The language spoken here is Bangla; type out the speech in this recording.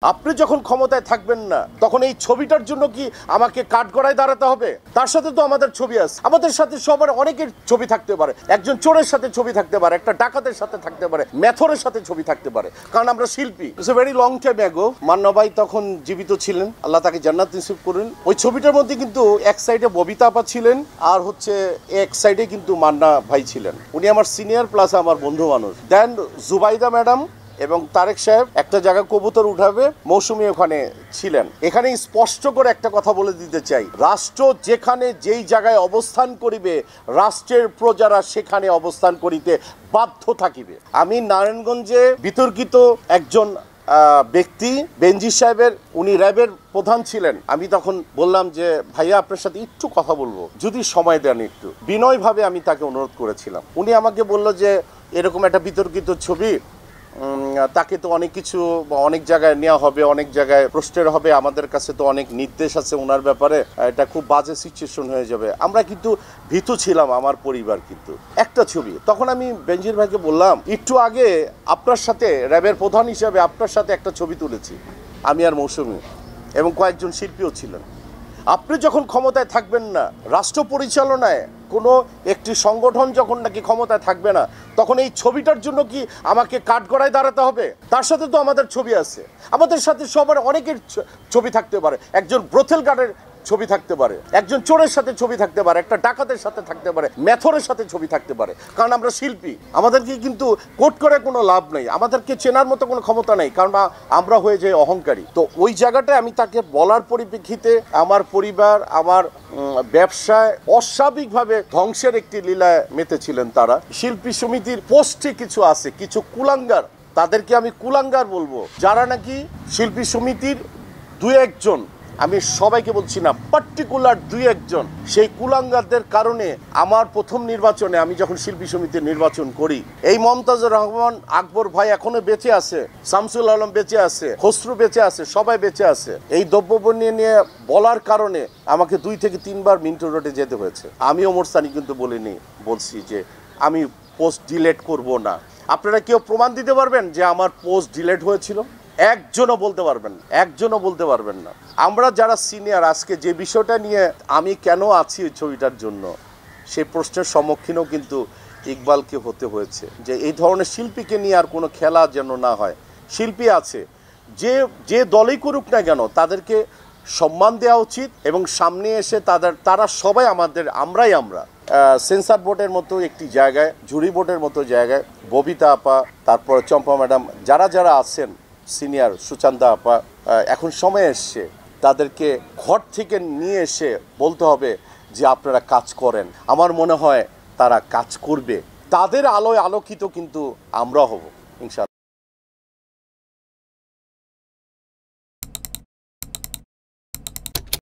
আপনি যখন ক্ষমতায় থাকবেন না তখন এই ছবিটার জন্য কি আমাকে কাঠগড়ায় দাঁড়াতে হবে? তার সাথে তো আমাদের ছবি আছে, আমাদের সাথে সবার অনেকের ছবি থাকতে পারে, একজন চোরের সাথে ছবি থাকতে পারে, একটা ডাকাতের সাথে থাকতে পারে, মেথরের সাথে ছবি থাকতে পারে, কারণ আমরা শিল্পী। It's a very long time ago. Manna ভাই তখন জীবিত ছিলেন, আল্লাহ তাকে জান্নাত নসিব করুন। ওই ছবিটার মধ্যে কিন্তু এক সাইডে ববিতা আপা ছিলেন আর এক সাইডে কিন্তু মান্না ভাই ছিলেন। উনি আমার সিনিয়র প্লাস আমার বন্ধু মানুষ। দেন জুবাইদা ম্যাডাম এবং তারেক সাহেব একটা জায়গায় কবুতর উঠাবে, মৌসুমী ওখানে ছিলেন। এখানে স্পষ্ট করে একটা কথা বলে দিতে চাই, রাষ্ট্র যেখানে যেই জায়গায় অবস্থান করিবে রাষ্ট্রের প্রজারা সেখানে অবস্থান করিতে বাধ্য থাকিবে। আমি নারায়ণগঞ্জে বিতর্কিত একজন ব্যক্তি বেনজির সাহেবের, উনি র্যাবের প্রধান ছিলেন। আমি তখন বললাম যে ভাইয়া আপনার সাথে একটু কথা বলবো, যদি সময় দেন একটু। বিনয়ভাবে আমি তাকে অনুরোধ করেছিলাম। উনি আমাকে বলল যে এরকম একটা বিতর্কিত ছবি, তাকে তো অনেক কিছু অনেক জায়গায় নেওয়া হবে, অনেক জায়গায় প্রশ্নের হবে, আমাদের কাছে তো অনেক নির্দেশ আছে ওনার ব্যাপারে, এটা খুব বাজে সিচুয়েশন হয়ে যাবে। আমরা কিন্তু ভীতু ছিলাম, আমার পরিবার কিন্তু। একটা ছবি তখন আমি বেনজির ভাইকে বললাম, একটু আগে আপনার সাথে র্যাবের প্রধান হিসাবে আপনার সাথে একটা ছবি তুলেছি আমি আর মৌসুমী, এবং কয়েকজন শিল্পীও ছিলেন। আপনি যখন ক্ষমতায় থাকবেন না, রাষ্ট্র পরিচালনায় কোনো একটি সংগঠন যখন নাকি ক্ষমতায় থাকবে না, তখন এই ছবিটার জন্য কি আমাকে কাঠগড়ায় দাঁড়াতে হবে? তার সাথে তো আমাদের ছবি আছে, আমাদের সাথে সবার অনেকের ছবি থাকতে পারে, একজন ব্রথেল গার্ডের ছবি থাকতে পারে, একজন চোরের সাথে ছবি থাকতে পারে, একটা ডাকাতের সাথে থাকতে পারে, মেথরের সাথে ছবি থাকতে পারে, কারণ আমরা শিল্পী। আমাদেরকে কিন্তু কোট করে কোনো লাভ নেই, আমাদেরকে চেনার মতো কোনো ক্ষমতা নেই, কারণ আমরা হয়ে যাই অহংকারী। তো ওই জায়গাটায় আমি তাকে বলার পরিপ্রেক্ষিতে আমার পরিবার, আমার ব্যবসায় অস্বাভাবিকভাবে ধ্বংসের একটি লীলায় মেতেছিলেন তারা। শিল্পী সমিতির পোস্টে কিছু আছে, কিছু কুলাঙ্গার, তাদেরকে আমি কুলাঙ্গার বলবো, যারা নাকি শিল্পী সমিতির দুই একজন, আমি সবাইকে বলছি না, পার্টিকুলার দুই একজন, সেই কুলাঙ্গারদের কারণে আমার প্রথম নির্বাচনে আমি যখন শিল্পী সমিতির নির্বাচন করি, এই মমতাজুর রহমান আকবর ভাই এখনো বেঁচে আছে, শামসুল আলম বেঁচে আছে, খসরু বেঁচে আছে, সবাই বেঁচে আছে। এই দ্রব্যপণ্য নিয়ে বলার কারণে আমাকে 2 থেকে 3 বার মিন্টো রোডে যেতে হয়েছে। আমি ওমর সানি কিন্তু বলিনি, বলছি যে আমি পোস্ট ডিলেট করব না। আপনারা কেউ প্রমাণ দিতে পারবেন যে আমার পোস্ট ডিলেট হয়েছিল? একজনও বলতে পারবেন না। আমরা যারা সিনিয়র, আজকে যে বিষয়টা নিয়ে আমি কেন আছি ওই ছবিটার জন্য, সেই প্রশ্নের সম্মুখীনও কিন্তু ইকবালকে হতে হয়েছে, যে এই ধরনের শিল্পীকে নিয়ে আর কোনো খেলা যেন না হয়। শিল্পী আছে, যে দলই করুক না কেন তাদেরকে সম্মান দেওয়া উচিত, এবং সামনে এসে তারা সবাই আমরা সেন্সার বোর্ডের মতো একটি জায়গায়, জুরি বোর্ডের মতো জায়গায়, ববিতা আপা, তারপর চম্পা ম্যাডাম, যারা আছেন সিনিয়র, সুচান্দা আপা, এখন সময় এসছে তাদেরকে ঘর থেকে নিয়ে এসে বলতে হবে যে আপনারা কাজ করেন। আমার মনে হয় তারা কাজ করবে, তাদের আলোয় আলোকিত কিন্তু আমরা হব ইনশাআল্লাহ।